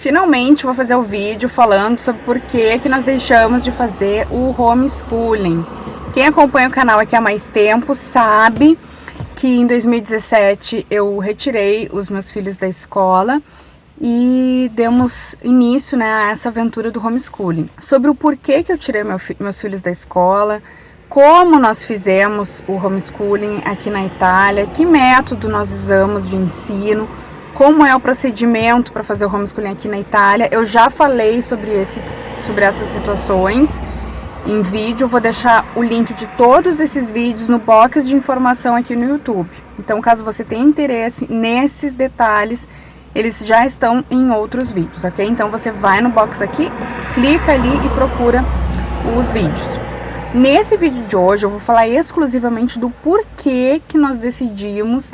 Finalmente vou fazer o vídeo falando sobre por que nós deixamos de fazer o homeschooling. Quem acompanha o canal aqui há mais tempo sabe que em 2017 eu retirei os meus filhos da escola e demos início, né, a essa aventura do homeschooling. Sobre o porquê que eu tirei meus filhos da escola, como nós fizemos o homeschooling aqui na Itália, que método nós usamos de ensino, como é o procedimento para fazer o homeschooling aqui na Itália. Eu já falei sobre essas situações em vídeo. Eu vou deixar o link de todos esses vídeos no box de informação aqui no YouTube. Então, caso você tenha interesse nesses detalhes, eles já estão em outros vídeos, ok? Então, você vai no box aqui, clica ali e procura os vídeos. Nesse vídeo de hoje eu vou falar exclusivamente do porquê que nós decidimos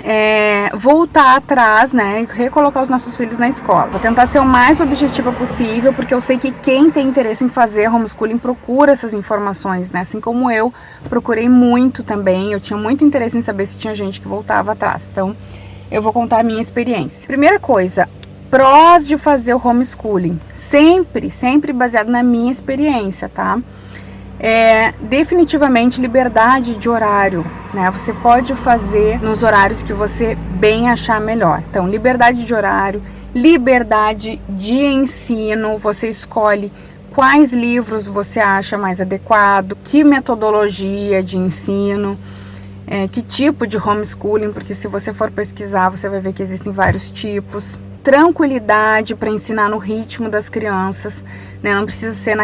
voltar atrás, né, e recolocar os nossos filhos na escola. Vou tentar ser o mais objetiva possível, porque eu sei que quem tem interesse em fazer homeschooling procura essas informações, né, assim como eu procurei muito também. Eu tinha muito interesse em saber se tinha gente que voltava atrás, então eu vou contar a minha experiência. Primeira coisa, prós de fazer o homeschooling, sempre baseado na minha experiência, tá? Definitivamente liberdade de horário, né? Você pode fazer nos horários que você bem achar melhor. Então, liberdade de horário, liberdade de ensino, você escolhe quais livros você acha mais adequado, que metodologia de ensino, que tipo de homeschooling, porque se você for pesquisar, você vai ver que existem vários tipos. Tranquilidade para ensinar no ritmo das crianças, né? Não precisa ser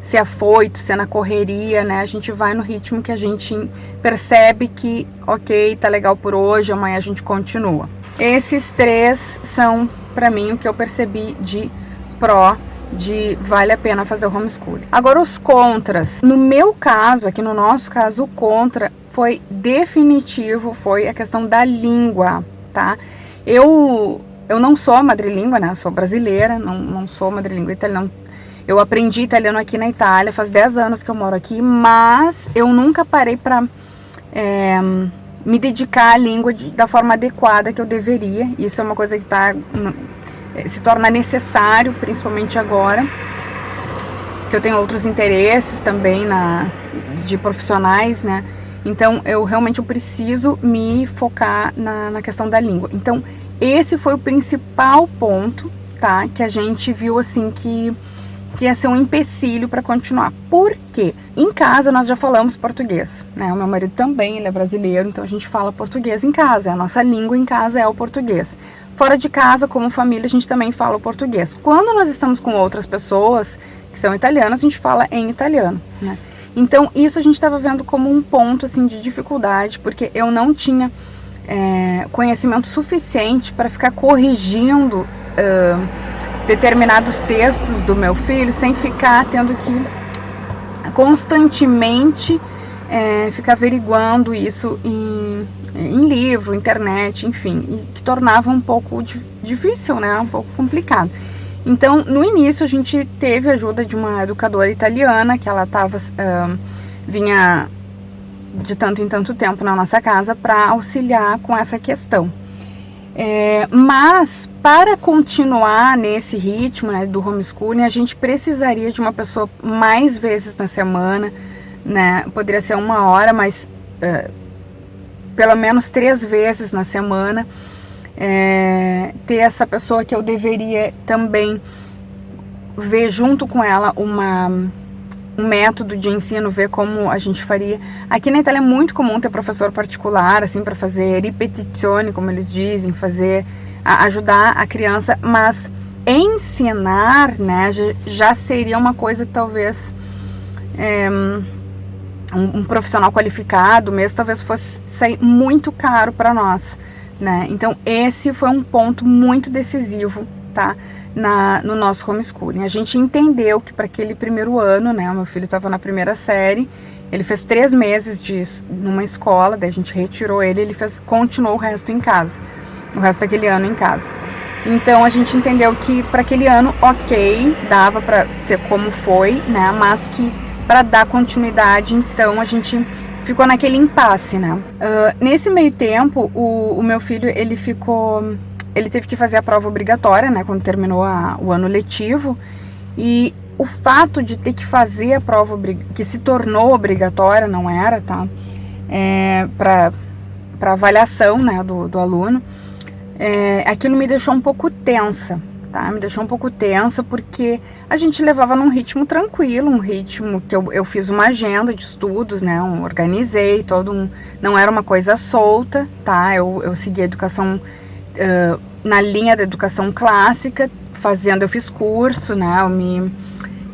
ser afoito, ser na correria, né? A gente vai no ritmo que a gente percebe que, ok, tá legal por hoje, amanhã a gente continua. Esses três são, para mim, o que eu percebi de pró, de vale a pena fazer o homeschooling. Agora, os contras. No meu caso, aqui no nosso caso, o contra foi definitivo, foi a questão da língua, tá? Eu não sou madrelíngua, né? Eu sou brasileira, não sou madrelíngua italiana. Eu aprendi italiano aqui na Itália, faz 10 anos que eu moro aqui, mas eu nunca parei para me dedicar à língua da forma adequada que eu deveria. Isso é uma coisa que se torna necessário, principalmente agora, que eu tenho outros interesses também de profissionais, né? Então, eu preciso me focar na questão da língua. Então, esse foi o principal ponto, tá? Que a gente viu, assim, que ia ser um empecilho para continuar. Por quê? Em casa, nós já falamos português, né? O meu marido também, ele é brasileiro, então a gente fala português em casa. A nossa língua em casa é o português. Fora de casa, como família, a gente também fala o português. Quando nós estamos com outras pessoas que são italianas, a gente fala em italiano, né? Então, isso a gente estava vendo como um ponto, assim, de dificuldade, porque eu não tinha conhecimento suficiente para ficar corrigindo determinados textos do meu filho, sem ficar tendo que constantemente ficar averiguando isso em livro, internet, enfim, e que tornava um pouco difícil, né, um pouco complicado. Então, no início, a gente teve a ajuda de uma educadora italiana, que ela vinha de tanto em tanto tempo na nossa casa para auxiliar com essa questão. Mas, para continuar nesse ritmo, né, do homeschooling, a gente precisaria de uma pessoa mais vezes na semana, né? Poderia ser 1 hora, mas pelo menos 3 vezes na semana. Ter essa pessoa que eu deveria também ver junto com ela um método de ensino, ver como a gente faria. Aqui na Itália é muito comum ter professor particular, assim, para fazer ripetizione, como eles dizem, ajudar a criança, mas ensinar, né, já seria uma coisa que talvez um profissional qualificado mesmo, talvez fosse sair muito caro para nós, né? Então, esse foi um ponto muito decisivo, tá? No nosso homeschooling. A gente entendeu que para aquele primeiro ano, né, o meu filho estava na primeira série, ele fez 3 meses numa escola, daí a gente retirou ele continuou o resto em casa, o resto daquele ano em casa. Então a gente entendeu que para aquele ano, ok, dava para ser como foi, né, mas que para dar continuidade, então a gente ficou naquele impasse, né. Nesse meio tempo, o meu filho, ele ficou ele teve que fazer a prova obrigatória, né, quando terminou o ano letivo, e o fato de ter que fazer a prova, que se tornou obrigatória, não era, tá, para avaliação, né, do aluno, aquilo me deixou um pouco tensa, tá? Me deixou um pouco tensa porque a gente levava num ritmo tranquilo, um ritmo que eu fiz uma agenda de estudos, né? Organizei não era uma coisa solta, tá? Eu segui a educação na linha da educação clássica, eu fiz curso, né?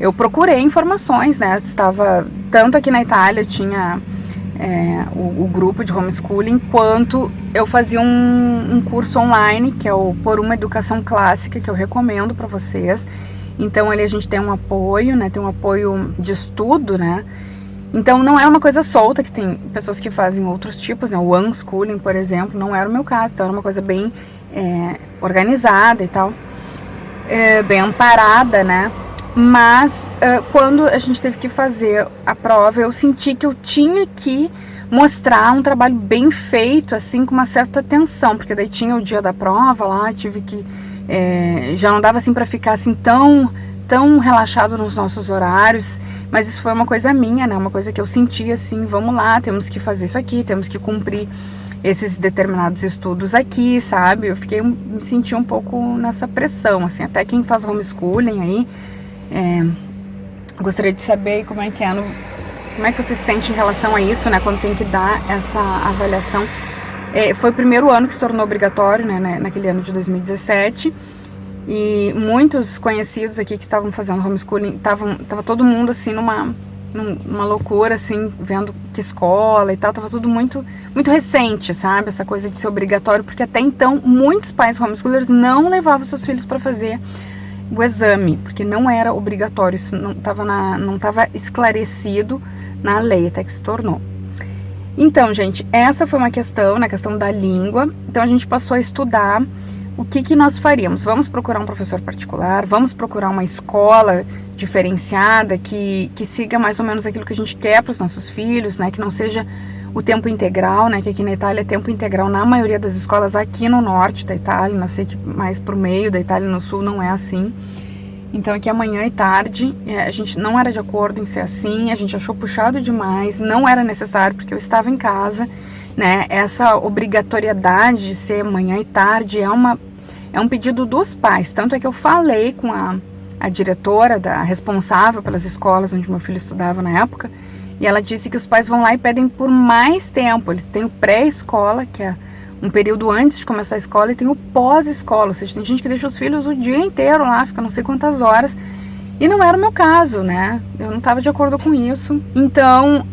Eu procurei informações, né? Estava tanto aqui na Itália, tinha o grupo de homeschooling, quanto eu fazia um curso online, que é o Por uma Educação Clássica, que eu recomendo para vocês. Então ali a gente tem um apoio, né, tem um apoio de estudo, né, então não é uma coisa solta, que tem pessoas que fazem outros tipos, né, o unschooling, por exemplo, não era o meu caso, então era uma coisa bem organizada e tal, bem amparada, né. Mas quando a gente teve que fazer a prova, eu senti que eu tinha que mostrar um trabalho bem feito, assim, com uma certa atenção, porque daí tinha o dia da prova lá, tive que já não dava assim para ficar assim tão relaxado nos nossos horários, mas isso foi uma coisa minha, né, uma coisa que eu senti assim, vamos lá, temos que fazer isso aqui, temos que cumprir esses determinados estudos aqui, sabe, me senti um pouco nessa pressão, assim, até quem faz homeschooling aí, gostaria de saber como é que você se sente em relação a isso, né, quando tem que dar essa avaliação. Foi o primeiro ano que se tornou obrigatório, né, naquele ano de 2017, e muitos conhecidos aqui que estavam fazendo homeschooling, tava todo mundo assim numa loucura, assim, vendo que escola e tal, tava tudo muito, muito recente, sabe, essa coisa de ser obrigatório, porque até então muitos pais homeschoolers não levavam seus filhos para fazer o exame, porque não era obrigatório, isso não estava esclarecido na lei, até que se tornou. Então, gente, essa foi uma questão, na questão da língua. Então a gente passou a estudar o que nós faríamos. Vamos procurar um professor particular, vamos procurar uma escola diferenciada que siga mais ou menos aquilo que a gente quer para os nossos filhos, né, que não seja o tempo integral, né, que aqui na Itália é tempo integral na maioria das escolas aqui no norte da Itália, não sei que mais pro meio da Itália, no sul não é assim. Então aqui amanhã e tarde, a gente não era de acordo em ser assim, a gente achou puxado demais, não era necessário porque eu estava em casa, né, essa obrigatoriedade de ser manhã e tarde é um pedido dos pais, tanto é que eu falei com a diretora, a responsável pelas escolas onde meu filho estudava na época, e ela disse que os pais vão lá e pedem por mais tempo. Eles têm o pré-escola, que é um período antes de começar a escola, e tem o pós-escola, ou seja, tem gente que deixa os filhos o dia inteiro lá, fica não sei quantas horas, e não era o meu caso, né, eu não estava de acordo com isso, então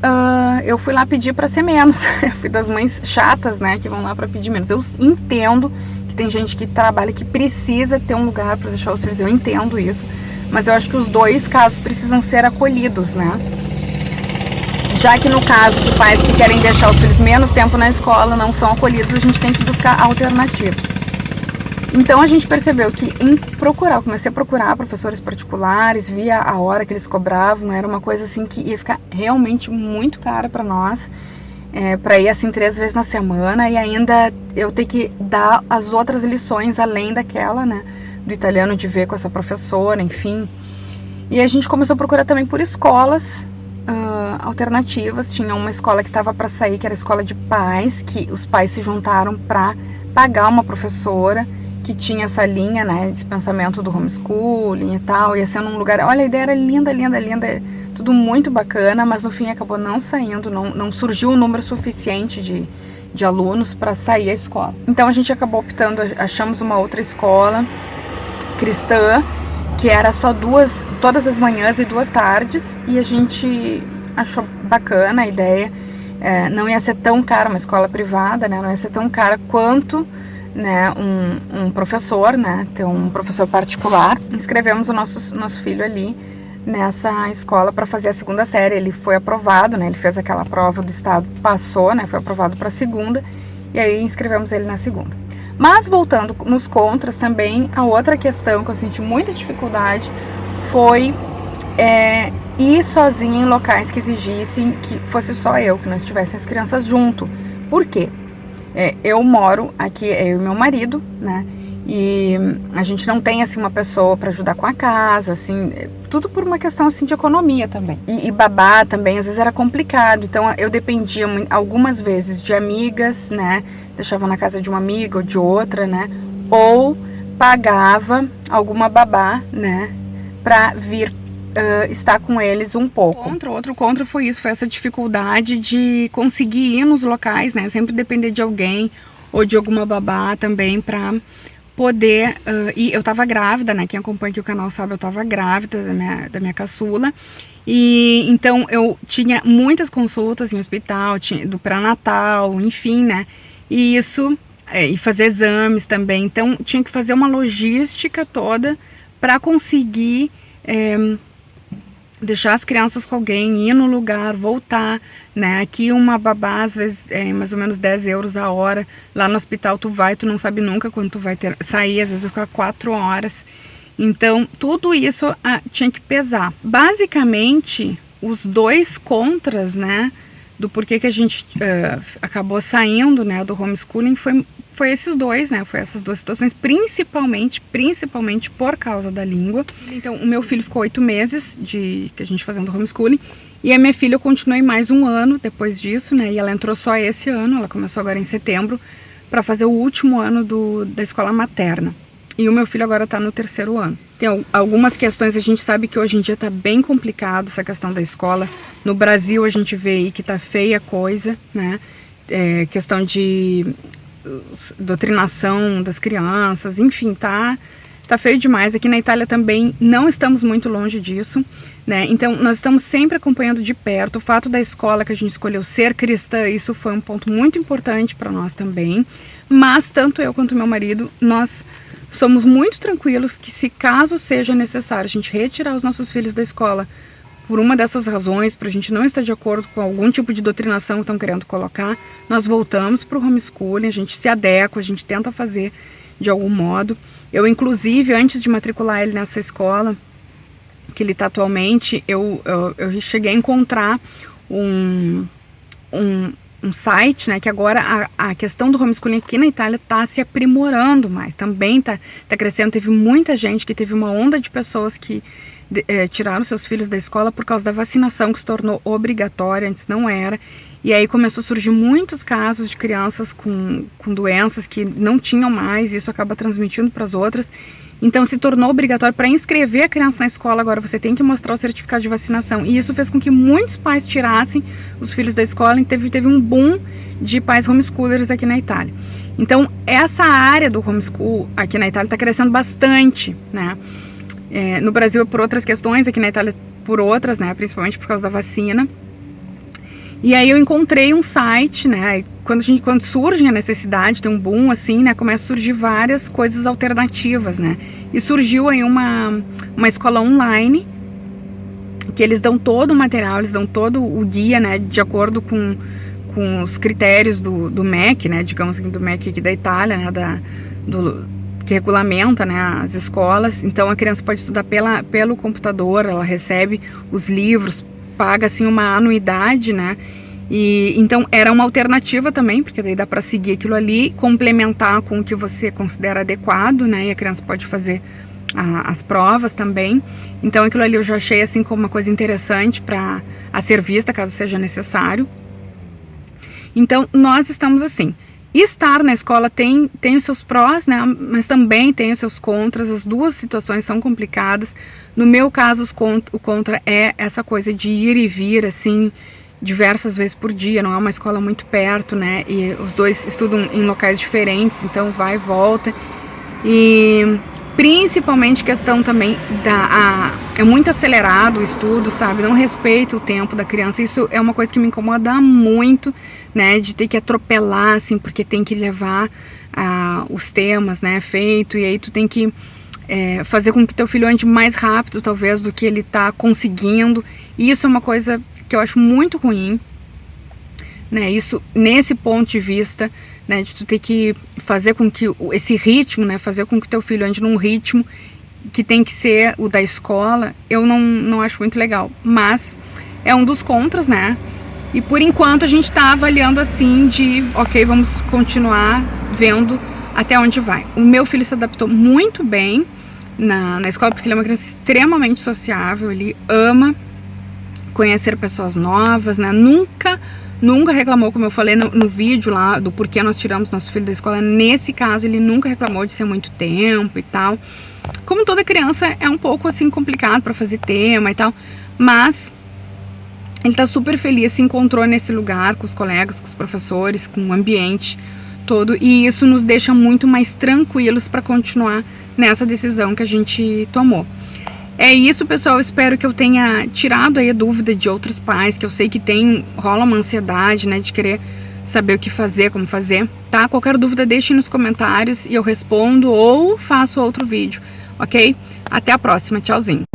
eu fui lá pedir para ser menos, eu fui das mães chatas, né, que vão lá para pedir menos. Eu entendo que tem gente que trabalha, que precisa ter um lugar para deixar os filhos, eu entendo isso, mas eu acho que os dois casos precisam ser acolhidos, né. Já que no caso de pais que querem deixar os filhos menos tempo na escola não são acolhidos, a gente tem que buscar alternativas. Então a gente percebeu que comecei a procurar professores particulares, via a hora que eles cobravam, era uma coisa assim que ia ficar realmente muito cara para nós, para ir assim 3 vezes na semana, e ainda eu ter que dar as outras lições além daquela, né, do italiano, de ver com essa professora, enfim. E a gente começou a procurar também por escolas alternativas. Tinha uma escola que estava para sair, que era a escola de pais, que os pais se juntaram para pagar uma professora que tinha essa linha, né, de pensamento do homeschooling e tal, ia sendo um lugar, olha, a ideia era linda, tudo muito bacana, mas no fim acabou não saindo, não surgiu um número suficiente de alunos para sair a escola. Então a gente acabou optando, achamos uma outra escola cristã, que era só todas as manhãs e 2 tardes, e a gente achou bacana a ideia. Não ia ser tão cara, uma escola privada, né, não ia ser tão cara quanto, né, um professor, né, ter um professor particular. Inscrevemos o nosso filho ali nessa escola para fazer a 2ª série. Ele foi aprovado, né, ele fez aquela prova do estado, passou, né, foi aprovado para a 2ª, e aí inscrevemos ele na 2ª. Mas voltando nos contras também, a outra questão que eu senti muita dificuldade foi ir sozinha em locais que exigissem que fosse só eu, que não estivessem as crianças junto. Por quê? Eu moro aqui, eu e meu marido, né? e a gente não tem assim uma pessoa para ajudar com a casa, assim, tudo por uma questão assim de economia também. E babá também às vezes era complicado, então eu dependia algumas vezes de amigas, né? Deixava na casa de uma amiga ou de outra, né? Ou pagava alguma babá, né? Para vir estar com eles um pouco. Outro contra foi isso, foi essa dificuldade de conseguir ir nos locais, né? Sempre depender de alguém ou de alguma babá também para poder ir. Eu tava grávida, né? Quem acompanha aqui o canal sabe, eu tava grávida da minha caçula. E então eu tinha muitas consultas em hospital, do pré-natal, enfim, né? E isso, e fazer exames também. Então tinha que fazer uma logística toda para conseguir deixar as crianças com alguém, ir no lugar, voltar, né? Aqui uma babá, às vezes, mais ou menos 10 euros a hora. Lá no hospital tu não sabe nunca quando tu vai sair, às vezes vai ficar 4 horas. Então, tudo isso tinha que pesar. Basicamente, os dois contras, né? Do porquê que a gente acabou saindo, né, do homeschooling foi esses dois, né? Foi essas duas situações, principalmente por causa da língua. Então, o meu filho ficou 8 meses que a gente fazendo homeschooling, e a minha filha eu continuei mais um ano depois disso, né? E ela entrou só esse ano, ela começou agora em setembro, para fazer o último ano da escola materna. E o meu filho agora está no 3º ano. Tem algumas questões, a gente sabe que hoje em dia está bem complicado essa questão da escola. No Brasil a gente vê aí que tá feia a coisa, né? Questão de doutrinação das crianças, enfim, tá feio demais. Aqui na Itália também não estamos muito longe disso, né? Então nós estamos sempre acompanhando de perto. O fato da escola que a gente escolheu ser cristã, isso foi um ponto muito importante para nós também. Mas tanto eu quanto meu marido, nós somos muito tranquilos que, se caso seja necessário a gente retirar os nossos filhos da escola por uma dessas razões, para a gente não estar de acordo com algum tipo de doutrinação que estão querendo colocar, nós voltamos para o homeschooling, a gente se adequa, a gente tenta fazer de algum modo. Eu, inclusive, antes de matricular ele nessa escola que ele está atualmente, eu cheguei a encontrar um site, né, que agora a questão do homeschooling aqui na Itália está se aprimorando mais, também está crescendo. Teve muita gente que teve uma onda de pessoas que tiraram seus filhos da escola por causa da vacinação, que se tornou obrigatória, antes não era, e aí começou a surgir muitos casos de crianças com doenças que não tinham mais, e isso acaba transmitindo para as outras. Então se tornou obrigatório. Para inscrever a criança na escola agora você tem que mostrar o certificado de vacinação, e isso fez com que muitos pais tirassem os filhos da escola, e teve um boom de pais homeschoolers aqui na Itália. Então essa área do homeschool aqui na Itália está crescendo bastante, né? No Brasil por outras questões, aqui na Itália por outras, né? Principalmente por causa da vacina. E aí eu encontrei um site, né? Quando surge a necessidade, tem um boom assim, né? Começa a surgir várias coisas alternativas, né? E surgiu aí uma escola online, que eles dão todo o material, eles dão todo o guia, né? De acordo com os critérios do MEC, né? Digamos assim, do MEC aqui da Itália, né? Que regulamenta, né, as escolas. Então a criança pode estudar pelo computador, ela recebe os livros, paga assim uma anuidade, né? E então era uma alternativa também, porque daí dá para seguir aquilo ali, complementar com o que você considera adequado, né? E a criança pode fazer as provas também. Então aquilo ali eu já achei assim como uma coisa interessante a ser vista, caso seja necessário. Então nós estamos assim. Estar na escola tem os seus prós, né, mas também tem os seus contras. As duas situações são complicadas. No meu caso, o contra é essa coisa de ir e vir, assim, diversas vezes por dia. Não é uma escola muito perto, né, e os dois estudam em locais diferentes, então vai e volta. E principalmente questão também é muito acelerado o estudo, sabe? Não respeita o tempo da criança. Isso é uma coisa que me incomoda muito, né? De ter que atropelar, assim, porque tem que levar os temas, né? Feito, e aí tu tem que fazer com que teu filho ande mais rápido, talvez, do que ele tá conseguindo. E isso é uma coisa que eu acho muito ruim, né? Isso, nesse ponto de vista, né, de tu ter que fazer com que esse ritmo, né, fazer com que teu filho ande num ritmo que tem que ser o da escola, eu não acho muito legal. Mas é um dos contras, né? E por enquanto a gente tá avaliando assim ok, vamos continuar vendo até onde vai. O meu filho se adaptou muito bem na escola, porque ele é uma criança extremamente sociável, ele ama conhecer pessoas novas, né? Nunca reclamou, como eu falei no vídeo lá, do porquê nós tiramos nosso filho da escola. Nesse caso, ele nunca reclamou de ser muito tempo e tal. Como toda criança, é um pouco assim complicado para fazer tema e tal, mas ele tá super feliz, se encontrou nesse lugar com os colegas, com os professores, com o ambiente todo, e isso nos deixa muito mais tranquilos para continuar nessa decisão que a gente tomou. É isso, pessoal, eu espero que eu tenha tirado aí a dúvida de outros pais, que eu sei que rola uma ansiedade, né, de querer saber o que fazer, como fazer, tá? Qualquer dúvida deixem nos comentários e eu respondo ou faço outro vídeo, ok? Até a próxima, tchauzinho!